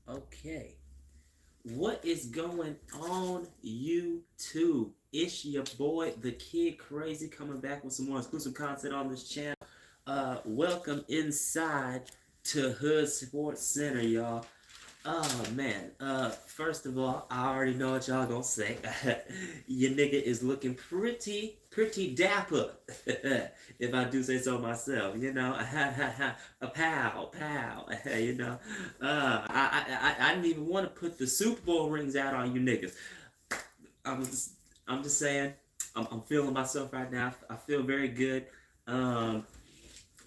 Okay. What is going on, YouTube? It's your boy, the Kid Crazy, coming back with some more exclusive content on this channel. Welcome inside to Hood Sports Center, y'all. Oh man. First of all, I already know what y'all gonna say. Your nigga is looking pretty dapper. If I do say so myself, you know. A pow. You know. I didn't even want to put the Super Bowl rings out on you niggas. I'm just, I'm just saying. I'm feeling myself right now. I feel very good.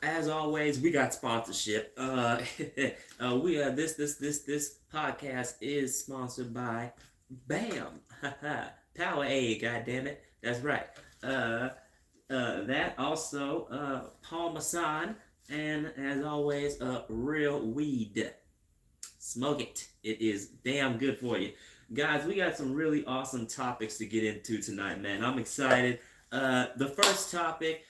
As always, we got sponsorship. This podcast is sponsored by BAM, Powerade. God damn it, that's right. That also Parmesan, and as always, real weed. Smoke it. It is damn good for you, guys. We got some really awesome topics to get into tonight, man. I'm excited. The first topic,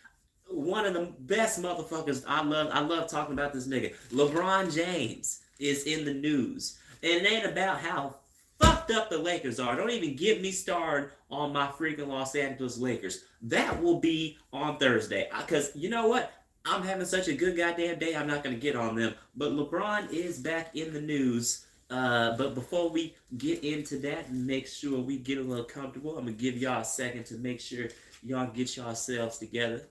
one of the best motherfuckers. I love talking about this nigga. LeBron James is in the news. And it ain't about how fucked up the Lakers are. Don't even get me started on my freaking Los Angeles Lakers. That will be on Thursday. Because you know what? I'm having such a good goddamn day, I'm not going to get on them. But LeBron is back in the news. But before we get into that and make sure we get a little comfortable, I'm going to give y'all a second to make sure y'all get yourselves together.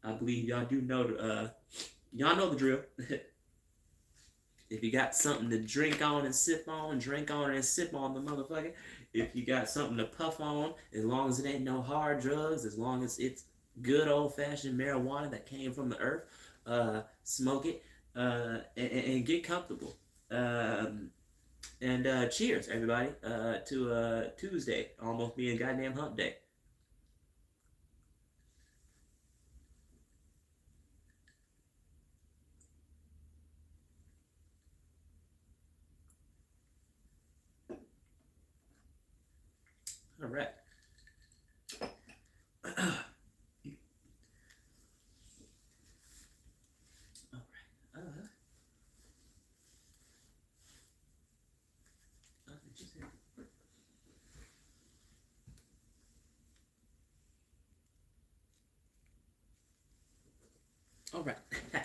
I believe y'all do know y'all know the drill. If you got something to drink on and sip on, drink on and sip on the motherfucker. If you got something to puff on, as long as it ain't no hard drugs, as long as it's good old-fashioned marijuana that came from the earth, smoke it and get comfortable. And cheers, everybody, to Tuesday, almost being goddamn hump day. All right. All right. I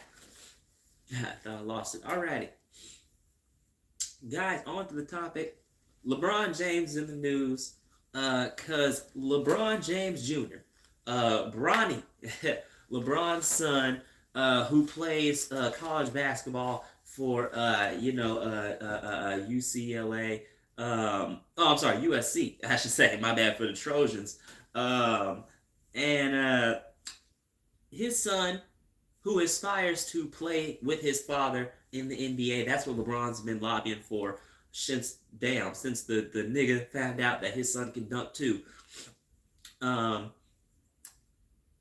thought I lost it. Alrighty. Guys, on to the topic. LeBron James in the news. Cause LeBron James Jr., Bronny, LeBron's son, who plays college basketball for UCLA. I'm sorry, USC. I should say. My bad for the Trojans. And his son, who aspires to play with his father in the NBA. That's what LeBron's been lobbying for since the nigga found out that his son can dunk too.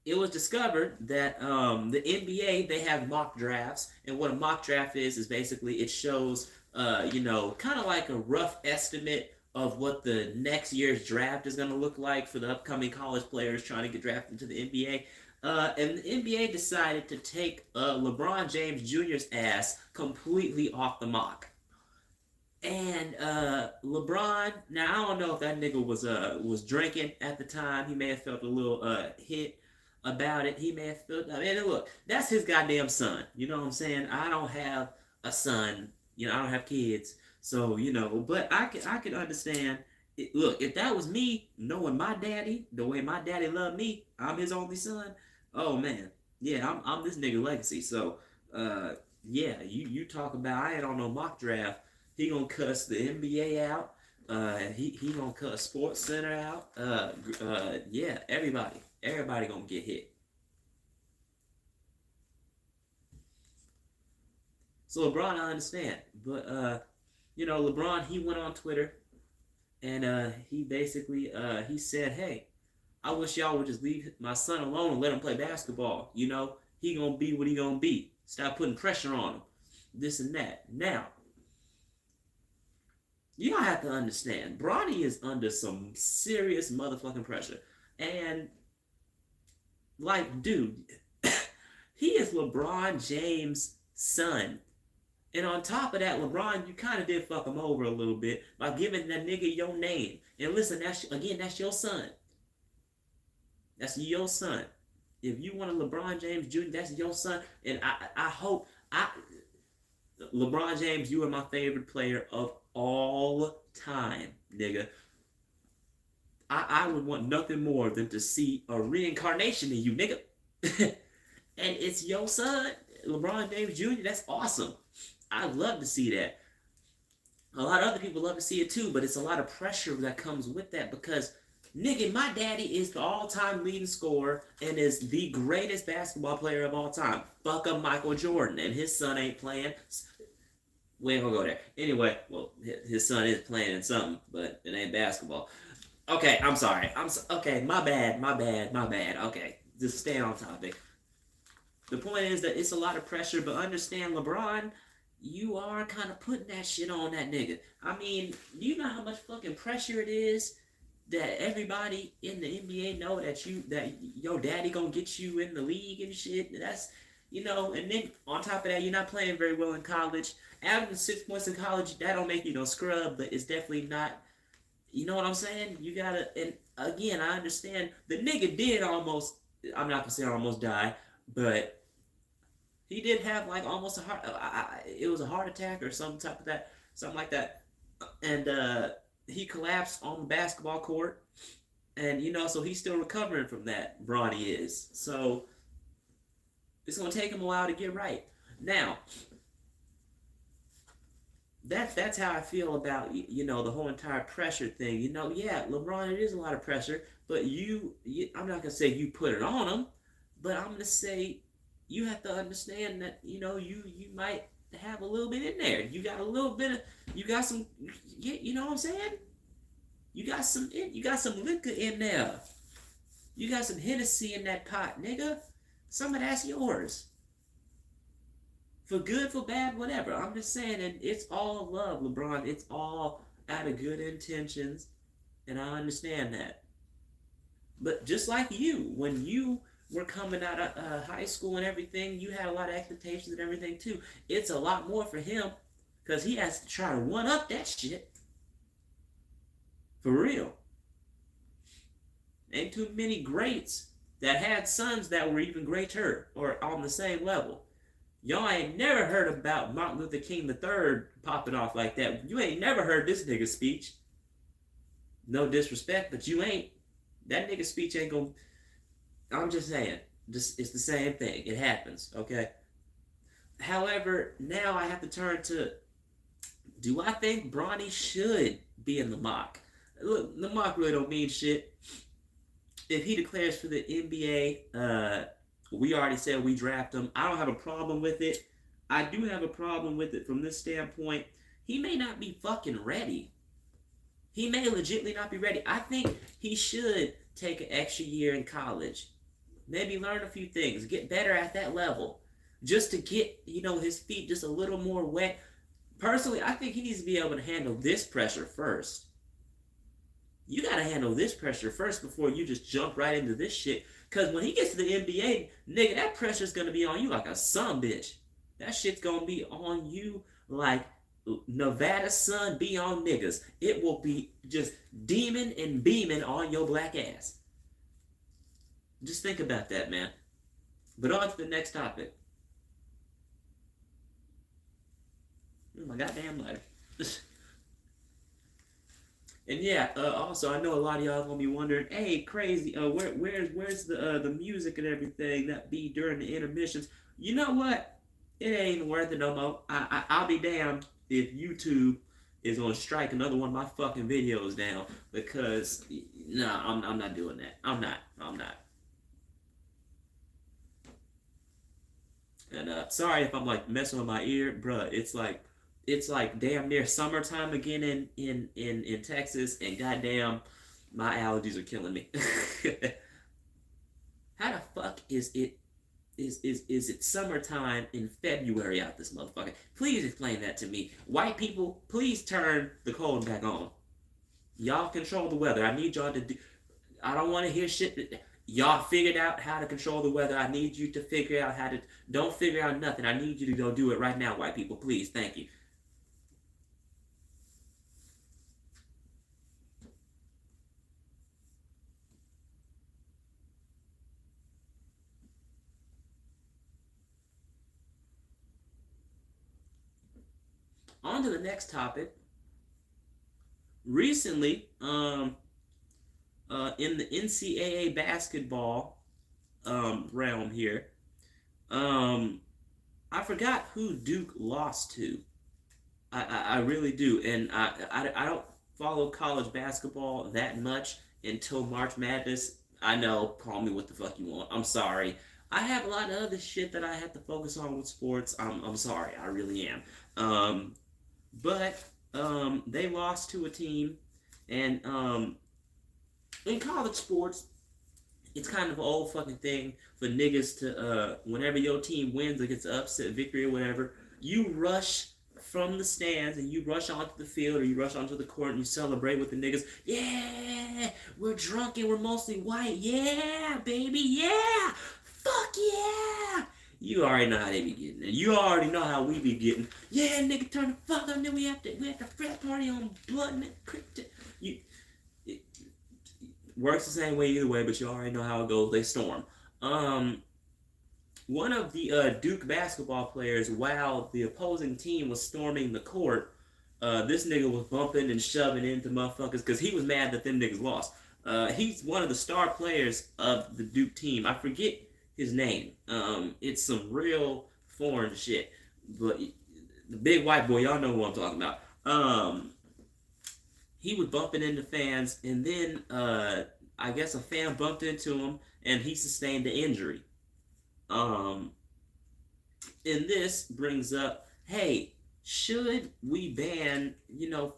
It was discovered that the NBA, they have mock drafts, and what a mock draft is basically it shows kind of like a rough estimate of what the next year's draft is going to look like for the upcoming college players trying to get drafted into the NBA. And the NBA decided to take LeBron James Jr.'s ass completely off the mock. And LeBron, now I don't know if that nigga was drinking at the time. He may have felt a little hit about it. He may have felt. I mean, look, that's his goddamn son. You know what I'm saying? I don't have a son. I don't have kids. So but I can understand. Look, if that was me, knowing my daddy, the way my daddy loved me, I'm his only son. Oh man, yeah, I'm this nigga legacy. So yeah, you talk about I ain't on no mock draft. He gonna cuss the NBA out. He gonna cuss SportsCenter out. Yeah, everybody gonna get hit. So LeBron, I understand, but LeBron, he went on Twitter and he basically he said, "Hey, I wish y'all would just leave my son alone and let him play basketball. He gonna be what he gonna be. Stop putting pressure on him. This and that." Now, You don't have to understand. Bronny is under some serious motherfucking pressure. And, like, dude, he is LeBron James' son. And on top of that, LeBron, you kind of did fuck him over a little bit by giving that nigga your name. And listen, that's your son. That's your son. If you want a LeBron James Jr., that's your son. And I hope LeBron James, you are my favorite player of all time, nigga. I would want nothing more than to see a reincarnation of you, nigga. And it's your son, LeBron James Jr. That's awesome. I'd love to see that. A lot of other people love to see it too, but it's a lot of pressure that comes with that because, nigga, my daddy is the all-time leading scorer and is the greatest basketball player of all time. Fuck up Michael Jordan, and his son ain't playing. We ain't gonna go there. Anyway, well, his son is playing in something, but it ain't basketball. Okay, I'm sorry. Okay, my bad. Okay, just stay on topic. The point is that it's a lot of pressure, but understand, LeBron, you are kind of putting that shit on that nigga. I mean, you know how much fucking pressure it is that everybody in the NBA know that your daddy gonna get you in the league and shit. That's, and then on top of that, you're not playing very well in college. Averaging 6 points in college, that don't make you no scrub, but it's definitely not. You know what I'm saying? You gotta, and again, I understand the nigga did almost. I'm not gonna say almost die, but he did have like almost a heart. It was a heart attack or something like that, and he collapsed on the basketball court, and so he's still recovering from that. Bronny is, so it's gonna take him a while to get right. Now, that's how I feel about the whole entire pressure thing. Yeah, LeBron, it is a lot of pressure, but I'm not gonna say you put it on him, but I'm gonna say you have to understand that you might have a little bit in there. You got a little bit of you got some. You know what I'm saying? You got some liquor in there. You got some Hennessy in that pot, nigga. Some of that's yours. For good, for bad, whatever. I'm just saying, and it's all love, LeBron. It's all out of good intentions, and I understand that. But just like you, when you were coming out of high school and everything, you had a lot of expectations and everything too. It's a lot more for him because he has to try to one up that shit. For real. Ain't too many greats that had sons that were even greater or on the same level. Y'all ain't never heard about Martin Luther King III popping off like that. You ain't never heard this nigga's speech. No disrespect, but you ain't. That nigga's speech ain't gonna. I'm just saying. It's the same thing. It happens, okay? However, now I have to turn to, do I think Bronny should be in the mock? Look, the mock really don't mean shit. If he declares for the NBA, we already said we draft him. I don't have a problem with it. I do have a problem with it from this standpoint. He may not be fucking ready. He may legitimately not be ready. I think he should take an extra year in college. Maybe learn a few things. Get better at that level. Just to get, his feet just a little more wet. Personally, I think he needs to be able to handle this pressure first. You got to handle this pressure first before you just jump right into this shit. Because when he gets to the NBA, nigga, that pressure's going to be on you like a son bitch. That shit's going to be on you like Nevada sun be on niggas. It will be just demon and beaming on your black ass. Just think about that, man. But on to the next topic. Oh, my goddamn lighter. And yeah, also I know a lot of y'all gonna be wondering, hey, crazy, where's the music and everything that be during the intermissions? You know what? It ain't worth it no more. I'll be damned if YouTube is gonna strike another one of my fucking videos down because I'm not doing that. I'm not. And sorry if I'm like messing with my ear, bruh. It's like damn near summertime again in Texas, and goddamn, my allergies are killing me. How the fuck is it is it summertime in February out this motherfucker? Please explain that to me. White people, please turn the cold back on. Y'all control the weather. I need y'all to do. I don't want to hear shit. Y'all figured out how to control the weather. I need you to figure out how to. Don't figure out nothing. I need you to go do it right now, white people. Please, thank you. On to the next topic. Recently, in the NCAA basketball realm here, I forgot who Duke lost to. I really do, and I don't follow college basketball that much until March Madness. I know, call me what the fuck you want. I'm sorry. I have a lot of other shit that I have to focus on with sports. I'm sorry, I really am. But they lost to a team, and in college sports, it's kind of an old fucking thing for niggas to whenever your team wins or gets an upset victory or whatever, you rush from the stands and you rush onto the field or you rush onto the court and you celebrate with the niggas. Yeah, we're drunk and we're mostly white. Yeah, baby. Yeah, fuck yeah. You already know how they be getting it. You already know how we be getting. Yeah, nigga, turn the fuck up. And then we have to frat party on blood and crypto. You, it works the same way either way, but you already know how it goes. They storm. One of the Duke basketball players, while the opposing team was storming the court, this nigga was bumping and shoving into motherfuckers because he was mad that them niggas lost. He's one of the star players of the Duke team. I forget his name. It's some real foreign shit. But the big white boy, y'all know who I'm talking about. He was bumping into fans, and then I guess a fan bumped into him, and he sustained an injury. And this brings up, hey, should we ban,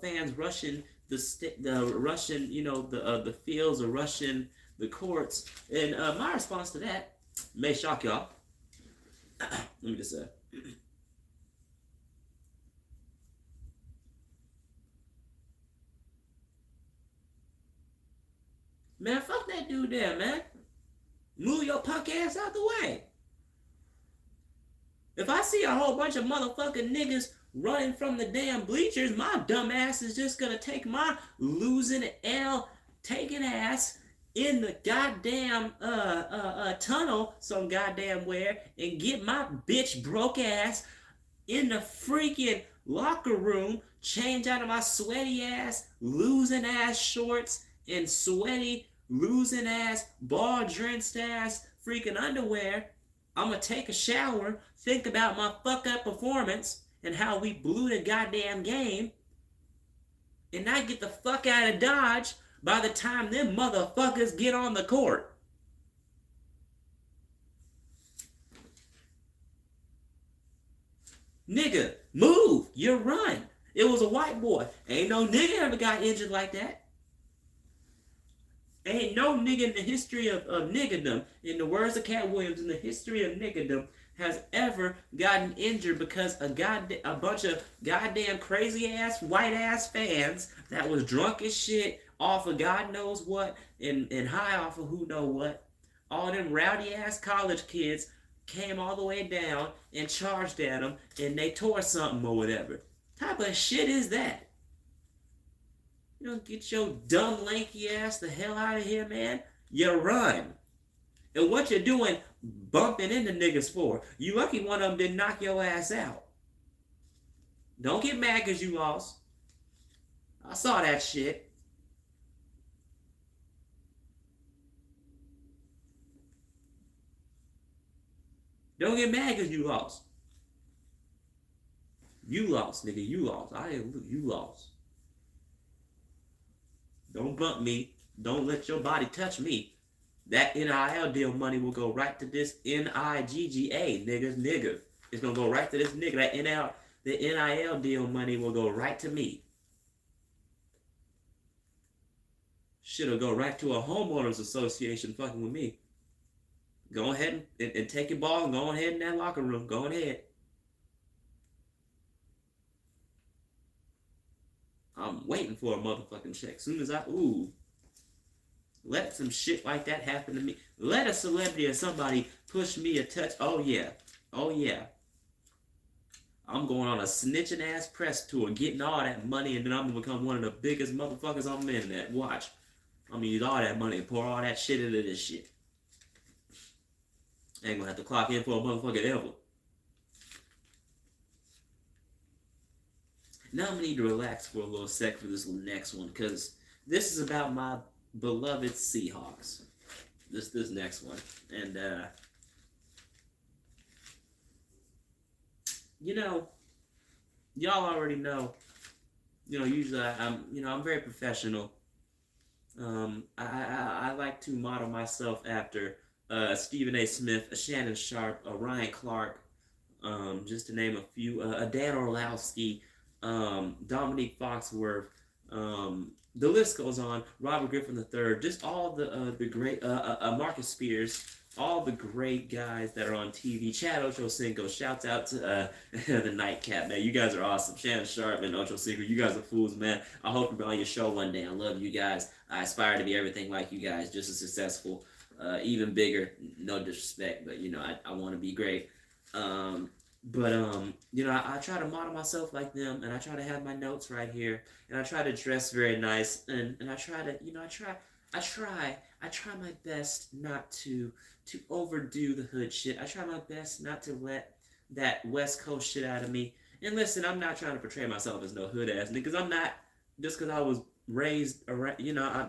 fans rushing the rushing, the fields or rushing the courts? And my response to that may shock y'all. Let me just say. Man, fuck that dude there, man. Move your punk ass out the way. If I see a whole bunch of motherfucking niggas running from the damn bleachers, my dumb ass is just gonna take my losing L taking ass in the goddamn tunnel some goddamn where and get my bitch broke ass in the freaking locker room, change out of my sweaty ass, losing ass shorts and sweaty, losing ass, ball drenched ass freaking underwear. I'm gonna take a shower, think about my fuck up performance and how we blew the goddamn game, and not get the fuck out of Dodge by the time them motherfuckers get on the court. Nigga, move, you run. It was a white boy. Ain't no nigga ever got injured like that. Ain't no nigga in the history of niggerdom, in the words of Cat Williams, in the history of niggerdom, has ever gotten injured because a bunch of goddamn crazy ass white ass fans that was drunk as shit off of God knows what and high off of who know what. All them rowdy ass college kids came all the way down and charged at them and they tore something or whatever. Type of shit is that? You don't get your dumb lanky ass the hell out of here, man. You run. And what you're doing bumping into niggas for, you lucky one of them didn't knock your ass out. Don't get mad because you lost. I saw that shit. Don't get mad because you lost. You lost, nigga. You lost. You lost. Don't bump me. Don't let your body touch me. That NIL deal money will go right to this NIGGA, nigga. It's gonna go right to this nigga. The NIL deal money will go right to me. Shit'll go right to a homeowners association fucking with me. Go ahead and take your ball and go ahead in that locker room. Go ahead. I'm waiting for a motherfucking check. Soon as let some shit like that happen to me. Let a celebrity or somebody push me a touch. Oh yeah. Oh yeah. I'm going on a snitching ass press tour, getting all that money, and then I'm gonna become one of the biggest motherfuckers on the internet. Watch. I'm gonna use all that money and pour all that shit into this shit. I ain't gonna have to clock in for a motherfucker ever. Now I'm gonna need to relax for a little sec for this next one, because this is about my beloved Seahawks. This next one. And you know, y'all already know, usually I'm very professional. I like to model myself after Stephen A. Smith, a Shannon Sharp, a Ryan Clark, just to name a few, a Dan Orlowski, Dominique Foxworth, the list goes on. Robert Griffin III, just all the great Marcus Spears, all the great guys that are on TV. Chad Ochocinco, shouts out to the Nightcap, man. You guys are awesome. Shannon Sharp and Ochocinco, you guys are fools, man. I hope to be on your show one day. I love you guys. I aspire to be everything like you guys, just as successful, even bigger. No disrespect, but I want to be great. I try to model myself like them, and I try to have my notes right here, and I try to dress very nice, and I try to, I try my best not to overdo the hood shit. I try my best not to let that West Coast shit out of me. And listen, I'm not trying to portray myself as no hood ass nigga, because I'm not. Just because I was raised around,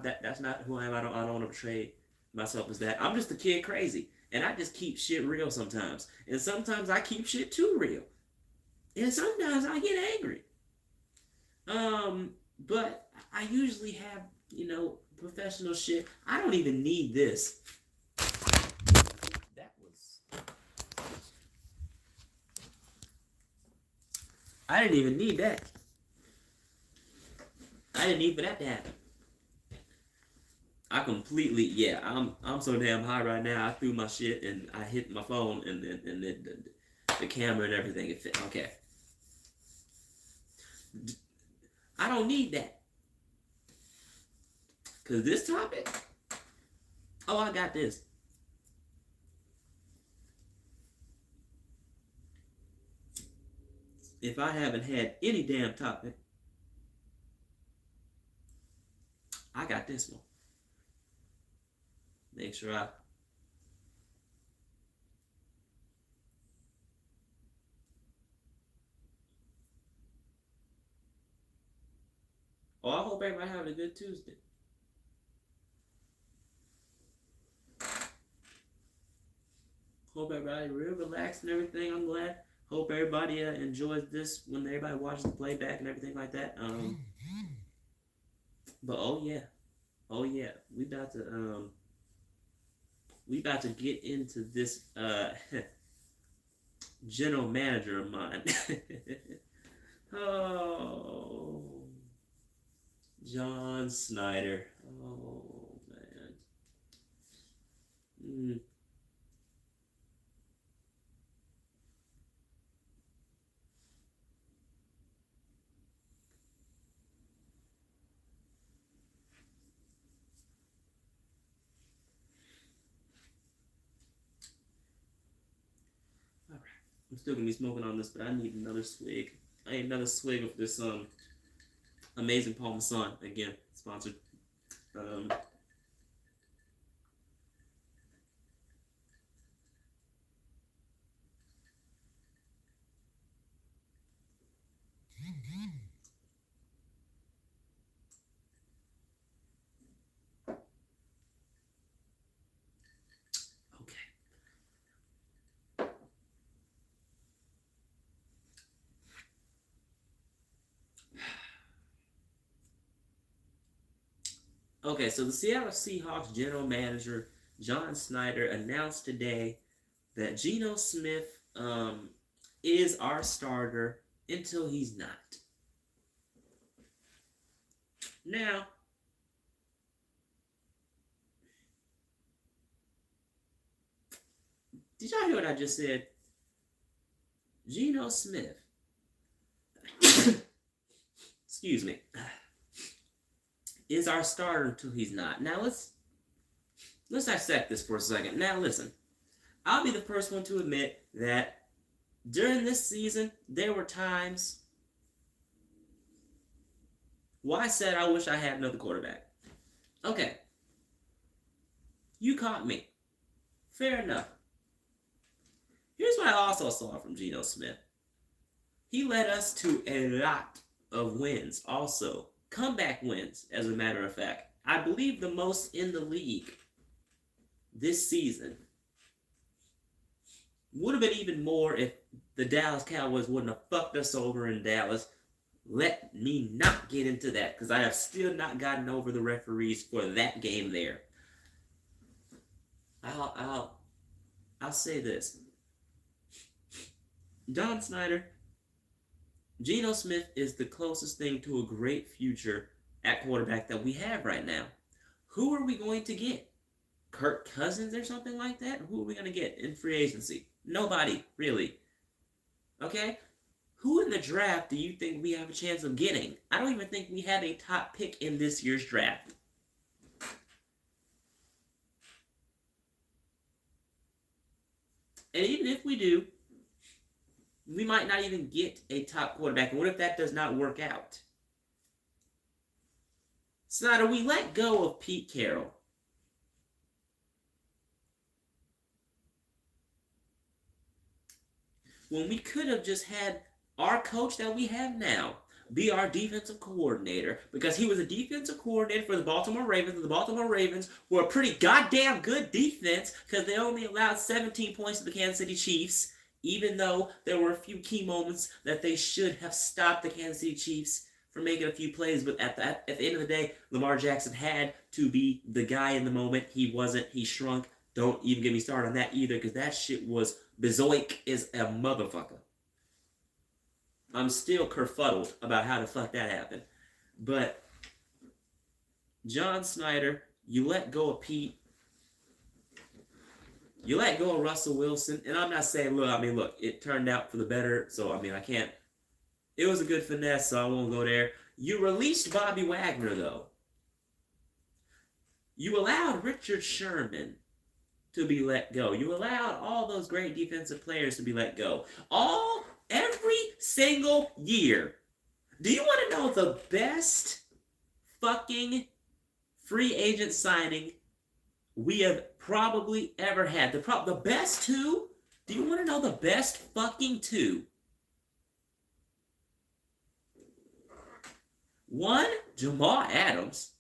that's not who I am. I don't want to portray myself as that. I'm just a kid crazy. And I just keep shit real sometimes. And sometimes I keep shit too real. And sometimes I get angry. But I usually have, professional shit. I don't even need this. That was... I didn't even need that. I didn't need for that to happen. I completely, I'm so damn high right now. I threw my shit and I hit my phone and the camera and everything. It fit. Okay. I don't need that. Because this topic, I got this. If I haven't had any damn topic, I got this one. Make sure I... I hope everybody having a good Tuesday. Hope everybody real relaxed and everything. I'm glad. Hope everybody enjoys this when everybody watches the playback and everything like that. But we about to get into this general manager of mine. Oh, John Snyder. Oh man. I'm still gonna be smoking on this, but I need another swig. I need another swig of this amazing Parmesan. Again, sponsored. Okay, so the Seattle Seahawks general manager, John Snyder, announced today that Geno Smith is our starter until he's not. Now, Did y'all hear what I just said? Geno Smith. Excuse me. Is our starter until he's not. Now let's dissect this for a second. Now listen. I'll be the first one to admit that during this season, there were times where I said I wish I had another quarterback. Okay. You caught me. Fair enough. Here's what I also saw from Geno Smith. He led us to a lot of wins also. Comeback wins, as a matter of fact. I believe the most in the league this season. Would have been even more if the Dallas Cowboys wouldn't have fucked us over in Dallas. Let me not get into that, because I have still not gotten over the referees for that game there. I'll say this. John Snyder, Geno Smith is the closest thing to a great future at quarterback that we have right now. Who are we going to get? Kirk Cousins or something like that? Who are we going to get in free agency? Nobody, really. Okay? Who in the draft do you think we have a chance of getting? I don't even think we had a top pick in this year's draft. And even if we do, we might not even get a top quarterback. And what if that does not work out? Snyder, we let go of Pete Carroll. When we could have just had our coach that we have now be our defensive coordinator, because he was a defensive coordinator for the Baltimore Ravens, and the Baltimore Ravens were a pretty goddamn good defense because they only allowed 17 points to the Kansas City Chiefs, even though there were a few key moments that they should have stopped the Kansas City Chiefs from making a few plays. But at the end of the day, Lamar Jackson had to be the guy in the moment. He wasn't. He shrunk. Don't even get me started on that either, because that shit was bezoic as a motherfucker. I'm still kerfuddled about how the fuck that happened. But John Snyder, you let go of Pete. You let go of Russell Wilson. And I'm not saying, look, it turned out for the better. So, I can't. It was a good finesse, so I won't go there. You released Bobby Wagner, though. You allowed Richard Sherman to be let go. You allowed all those great defensive players to be let go. Every single year. Do you want to know the best fucking free agent signing we have probably ever had? The best two? Do you want to know the best fucking two? One, Jamal Adams.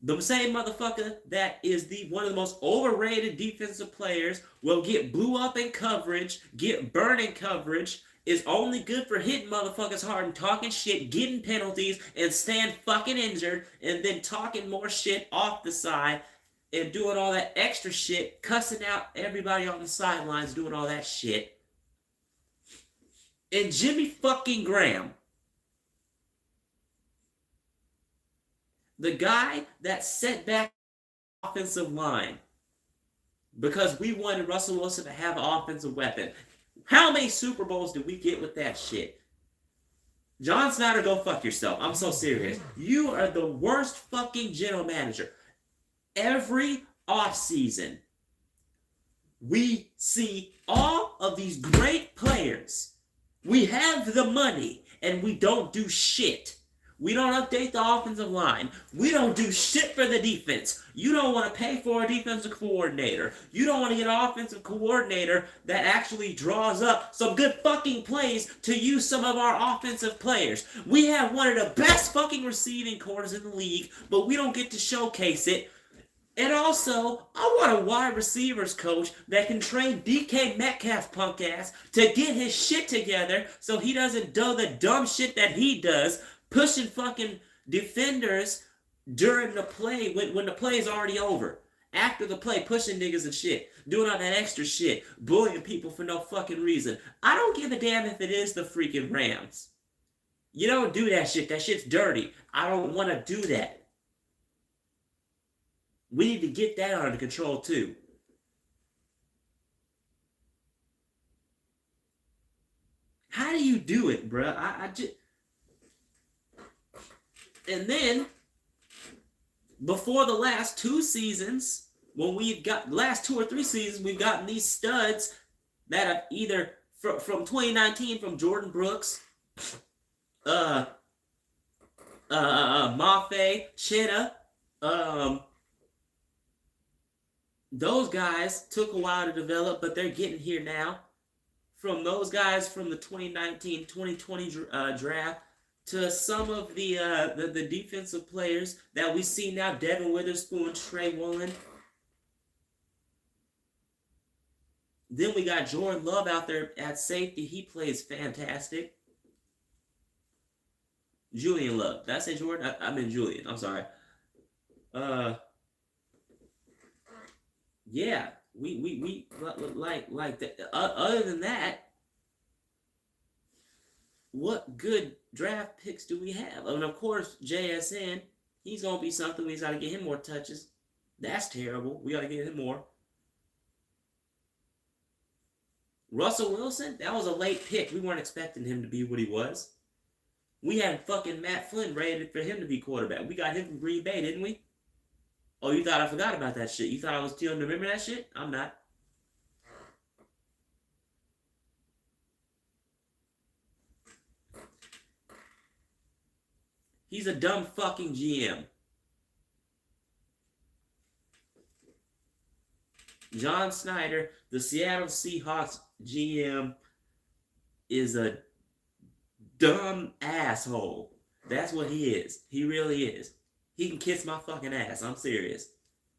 The same motherfucker that is one of the most overrated defensive players, will get blew up in coverage, get burned in coverage, is only good for hitting motherfuckers hard and talking shit, getting penalties, and staying fucking injured, and then talking more shit off the side, and doing all that extra shit, cussing out everybody on the sidelines, doing all that shit. And Jimmy fucking Graham. The guy that set back the offensive line because we wanted Russell Wilson to have an offensive weapon. How many Super Bowls did we get with that shit? John Snyder, go fuck yourself. I'm so serious. You are the worst fucking general manager. Every offseason, we see all of these great players. We have the money, and we don't do shit. We don't update the offensive line. We don't do shit for the defense. You don't want to pay for a defensive coordinator. You don't want to get an offensive coordinator that actually draws up some good fucking plays to use some of our offensive players. We have one of the best fucking receiving corners in the league, but we don't get to showcase it. And also, I want a wide receivers coach that can train DK Metcalf punk ass to get his shit together so he doesn't do the dumb shit that he does, pushing fucking defenders during the play when the play is already over. After the play, pushing niggas and shit. Doing all that extra shit. Bullying people for no fucking reason. I don't give a damn if it is the freaking Rams. You don't do that shit. That shit's dirty. I don't want to do that. We need to get that under control too. How do you do it, bruh? I just... And then, before the last 2 seasons, when we've got, last 2 or 3 seasons, we've gotten these studs that have either, from 2019, from Jordan Brooks, Mafe, Chenna, those guys took a while to develop, but they're getting here now. From those guys from the 2019-2020 draft to some of the defensive players that we see now, Devin Witherspoon, Trey Woolen. Then we got Jordan Love out there at safety. He plays fantastic. Julian Love. Did I say Jordan? I meant Julian. I'm sorry. Yeah, we like that. Other than that, what good draft picks do we have? I mean, of course, JSN. He's gonna be something. We got to get him more touches. That's terrible. We got to get him more. Russell Wilson. That was a late pick. We weren't expecting him to be what he was. We had fucking Matt Flynn ready for him to be quarterback. We got him from Green Bay, didn't we? Oh, you thought I forgot about that shit? You thought I was too young to remember that shit? I'm not. He's a dumb fucking GM. John Snyder, the Seattle Seahawks GM, is a dumb asshole. That's what he is. He really is. He can kiss my fucking ass. I'm serious.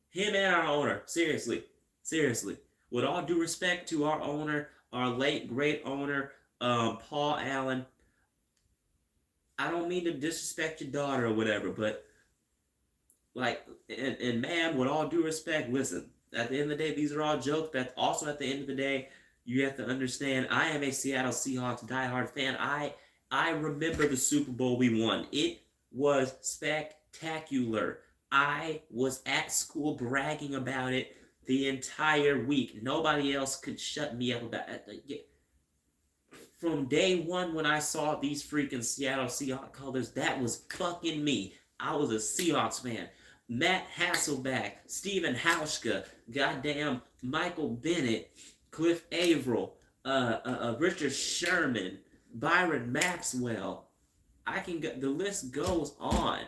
Him and our owner. Seriously. Seriously. With all due respect to our owner, our late great owner, Paul Allen. I don't mean to disrespect your daughter or whatever, but like, and ma'am, with all due respect, listen. At the end of the day, these are all jokes. But also at the end of the day, you have to understand, I am a Seattle Seahawks diehard fan. I remember the Super Bowl we won. It was spectacular. I was at school bragging about it the entire week. Nobody else could shut me up about it. From day one when I saw these freaking Seattle Seahawks colors, that was fucking me. I was a Seahawks fan. Matt Hasselbeck, Steven Hauschka, goddamn Michael Bennett, Cliff Averill, Richard Sherman, Byron Maxwell. I can go, the list goes on.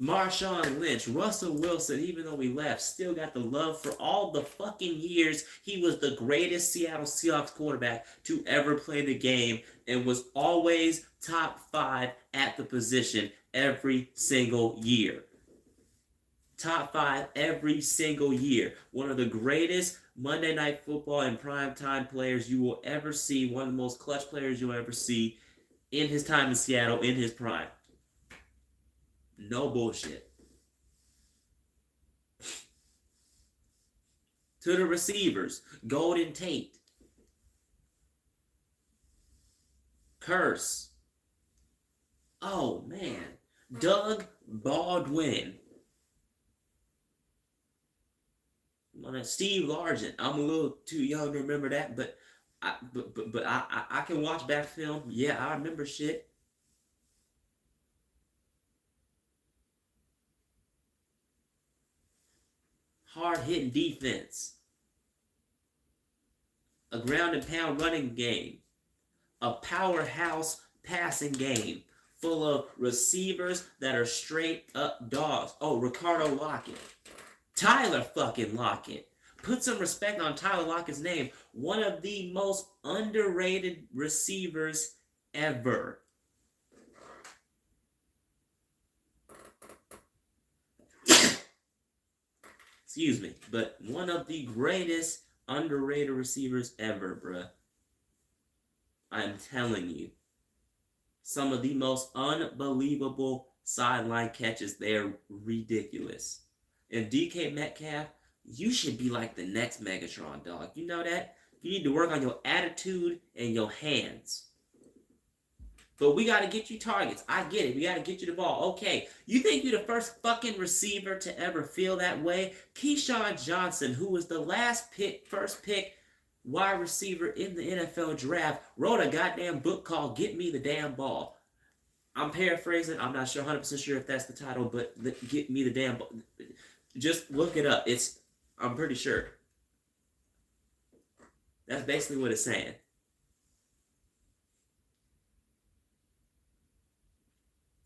Marshawn Lynch, Russell Wilson, even though he left, still got the love for all the fucking years. He was the greatest Seattle Seahawks quarterback to ever play the game and was always top 5 at the position every single year. Top 5 every single year. One of the greatest Monday Night Football and primetime players you will ever see. One of the most clutch players you'll ever see in his time in Seattle, in his prime. No bullshit. To the receivers, Golden Tate, Curse. Oh, man. Doug Baldwin. Steve Largent. I'm a little too young to remember that, but I can watch back film. Yeah, I remember shit. Hard-hitting defense. A ground and pound running game. A powerhouse passing game full of receivers that are straight up dogs. Oh, Ricardo Lockett. Tyler fucking Lockett. Put some respect on Tyler Lockett's name. One of the most underrated receivers ever. Excuse me, but one of the greatest underrated receivers ever, bruh. I'm telling you. Some of the most unbelievable sideline catches. They're ridiculous. And DK Metcalf, you should be like the next Megatron, dog. You know that? You need to work on your attitude and your hands. But we got to get you targets. I get it. We got to get you the ball. Okay. You think you're the first fucking receiver to ever feel that way? Keyshawn Johnson, who was the first pick wide receiver in the NFL draft wrote a goddamn book called Get Me the Damn Ball. I'm paraphrasing. I'm not sure 100% sure if that's the title, but Get Me the Damn Ball. Just look it up. I'm pretty sure. That's basically what it's saying.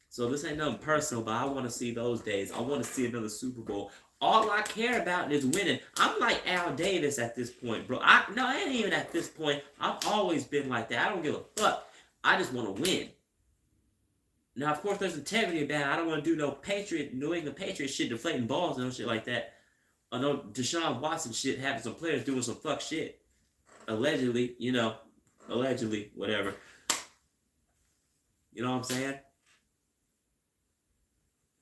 So this ain't nothing personal, but I want to see those days. I want to see another Super Bowl. All I care about is winning. I'm like Al Davis at this point, bro. I ain't even at this point. I've always been like that. I don't give a fuck. I just want to win. Now, of course, there's integrity about it. I don't want to do no New England Patriot shit, deflating balls and no shit like that. Or no Deshaun Watson shit, having some players doing some fuck shit. Allegedly, whatever. You know what I'm saying?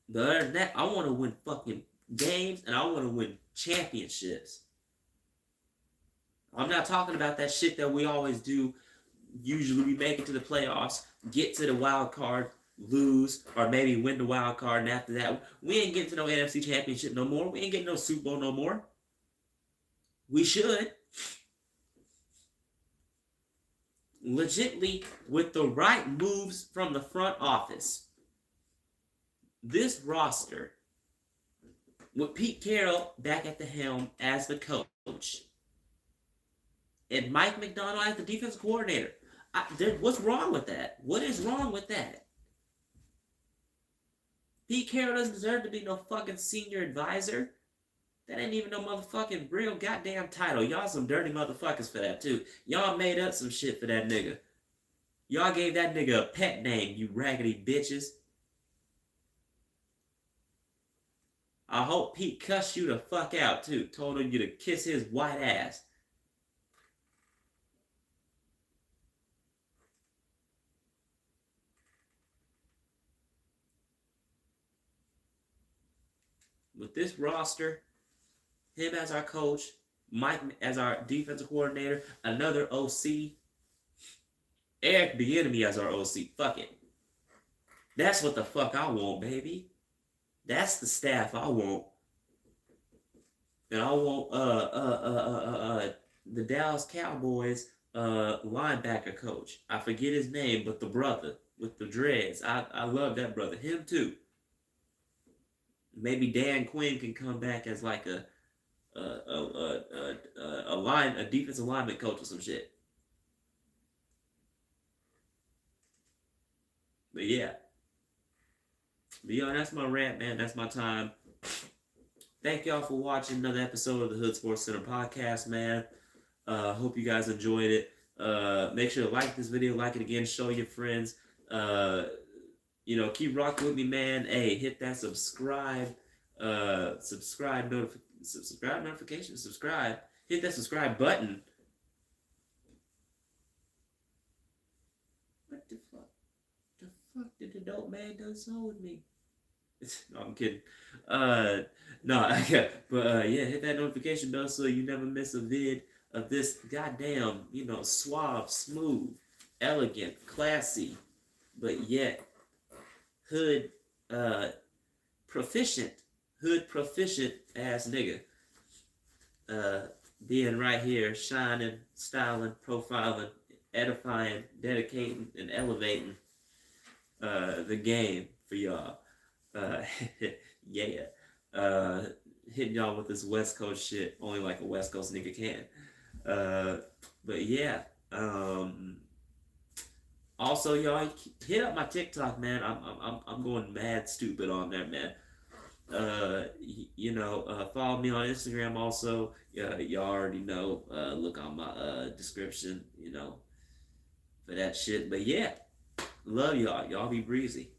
But other than that, I want to win fucking games and I want to win championships. I'm not talking about that shit that we always do. Usually we make it to the playoffs, get to the wild card, lose, or maybe win the wild card, and after that, we ain't getting to no NFC championship no more. We ain't getting no Super Bowl no more. We should. Legitly, with the right moves from the front office, this roster, with Pete Carroll back at the helm as the coach, and Mike McDonald as the defensive coordinator, what's wrong with that? What is wrong with that? Pete Carroll doesn't deserve to be no fucking senior advisor. That ain't even no motherfucking real goddamn title. Y'all some dirty motherfuckers for that, too. Y'all made up some shit for that nigga. Y'all gave that nigga a pet name, you raggedy bitches. I hope Pete cussed you the fuck out, too. Told you to kiss his white ass. With this roster, him as our coach, Mike as our defensive coordinator, another OC, Eric Bieniemy as our OC. Fuck it. That's what the fuck I want, baby. That's the staff I want. And I want the Dallas Cowboys linebacker coach. I forget his name, but the brother with the dreads. I love that brother. Him too. Maybe Dan Quinn can come back as like a defensive lineman coach or some shit. But yeah, that's my rant, man. That's my time. Thank y'all for watching another episode of the Hood Sports Center podcast, man. Hope you guys enjoyed it. Make sure to like this video, like it again, show your friends. Keep rocking with me, man. Hey, hit that subscribe notification. Subscribe. Hit that subscribe button. What the fuck? The fuck did the dope man done so with me? No, I'm kidding. Hit that notification bell so you never miss a vid of this goddamn, suave, smooth, elegant, classy, but yet hood proficient ass nigga. Being right here, shining, styling, profiling, edifying, dedicating, and elevating the game for y'all. Hitting y'all with this West Coast shit, only like a West Coast nigga can. Also, y'all hit up my TikTok, man. I'm going mad stupid on there, man. Follow me on Instagram also. Y'all already know. Look on my description, for that shit. But yeah, love y'all. Y'all be breezy.